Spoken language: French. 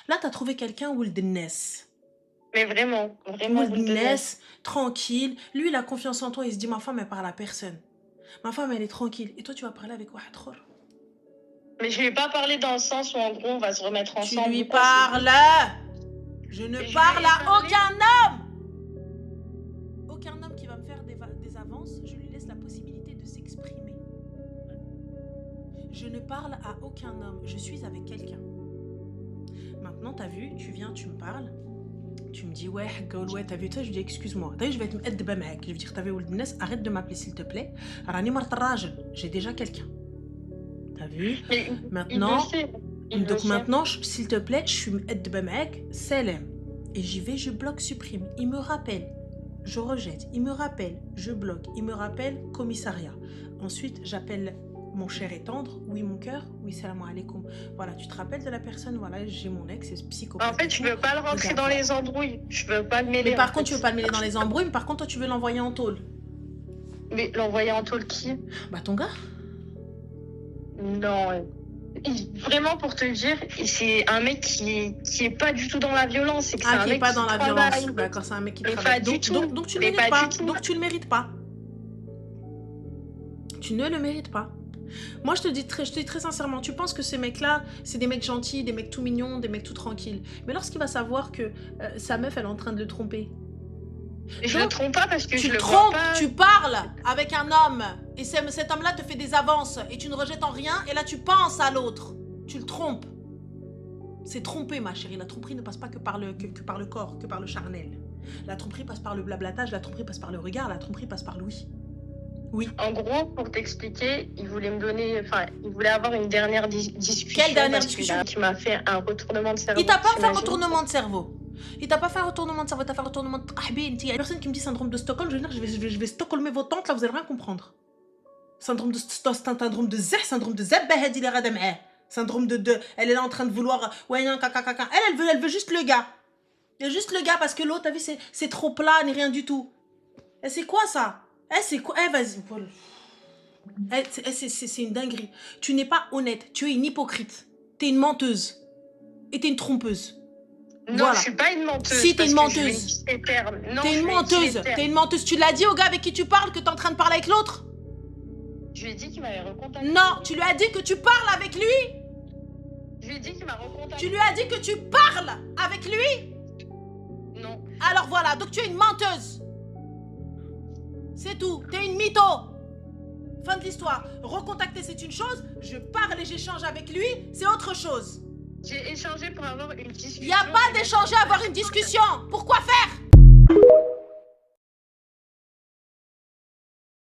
Là, t'as trouvé quelqu'un ou le Ness. Mais vraiment, vraiment, Ou le Ness, tranquille. Lui, il a confiance en toi. Il se dit, ma femme, elle parle à personne. Ma femme, elle est tranquille. Et toi, tu vas parler avec Wahed Khor. Mais je lui ai pas parlé dans le sens où, en gros, on va se remettre ensemble. Tu lui ou quoi, parles. Je ne je parle lui ai à parlé. aucun homme. Aucun homme qui va me faire des avances, je lui laisse la possibilité de s'exprimer. Je ne parle à aucun homme. Je suis avec quelqu'un. Maintenant, t'as vu, tu viens, tu me parles. Tu me dis, ouais, Gaoul, ouais, t'as vu ça? Je lui dis, excuse-moi. T'as vu, je vais être m'aide mec. Je vais dire, t'as vu, Oulness, arrête de m'appeler, s'il te plaît. Rani Martaraj, j'ai déjà quelqu'un. T'as vu? Mais Maintenant, il donc le sait. maintenant, s'il te plaît, je suis m'aide mec, Salem. Et j'y vais, je bloque, supprime. Il me rappelle, je rejette. Il me rappelle, je bloque. Il me rappelle, commissariat. Ensuite, j'appelle mon cher et tendre. Oui, mon cœur. Oui, salam alaikum. Voilà, tu te rappelles de la personne. Voilà, j'ai mon ex, c'est psychopathe. En fait, je veux pas le rentrer dans les embrouilles. Je veux pas le mêler. Mais par contre, tu veux pas le mêler dans les embrouilles, mais par contre, toi, tu veux l'envoyer en tôle. Mais l'envoyer en tôle qui? Bah, ton gars. Non. Vraiment, pour te dire, c'est un mec qui est pas du tout dans la violence. C'est que c'est un qui est mec pas dans la travaille. violence. D'accord, c'est un mec qui Mais travaille. pas du tout. Donc, tu le Mais mérites pas pas. du tout. Donc, tu le mérites pas. Tu ne le mérites pas. Moi, je te dis très sincèrement, tu penses que ces mecs-là, c'est des mecs gentils, des mecs tout mignons, des mecs tout tranquilles. Mais lorsqu'il va savoir que sa meuf, elle est en train de le tromper. Je le trompe pas parce que tu je le le trompes, vois pas. tu parles avec un homme et cet homme-là te fait des avances et tu ne rejettes en rien et là tu penses à l'autre. Tu le trompes. C'est tromper, ma chérie. La tromperie ne passe pas que par le corps, que par le charnel. La tromperie passe par le blablatage, la tromperie passe par le regard, la tromperie passe par l'ouïe. Oui. En gros, pour t'expliquer, il voulait me donner, il voulait avoir une dernière discussion. Quelle dernière discussion? Qui m'a fait un retournement de cerveau. Il t'a pas fait un retournement de cerveau. Il t'a pas fait un retournement de cerveau, t'as fait un retournement de tahbin. Il y a personne qui me dit syndrome de Stockholm, je vais dire, je vais stockholmer vos tantes, là, vous allez rien comprendre. Syndrome de syndrome de Zabbahad, il est radam. Syndrome de, elle est là en train de vouloir, ouais, non, caca. Elle veut juste le gars. Elle veut juste le gars parce que l'autre, t'as vu, c'est trop plat, ni rien du tout. Et c'est quoi ça? C'est quoi? Vas-y. C'est une dinguerie. Tu n'es pas honnête, tu es une hypocrite. T'es une menteuse. Et t'es une trompeuse. Non, voilà. Je suis pas une menteuse. Si, t'es une menteuse. T'es une menteuse. T'es une menteuse. Tu l'as dit au gars avec qui tu parles que t'es en train de parler avec l'autre? Je lui ai dit qu'il m'avait recontacté. Non, tu lui as dit que tu parles avec lui. Je lui ai dit qu'il m'a recontacté. Tu lui as dit que tu parles avec lui? Non. Alors voilà, donc tu es une menteuse. C'est tout. T'es une mytho. Fin de l'histoire. Recontacter, c'est une chose. Je parle et j'échange avec lui, c'est autre chose. J'ai échangé pour avoir une discussion. Il n'y a pas d'échanger, avoir une discussion. Pourquoi faire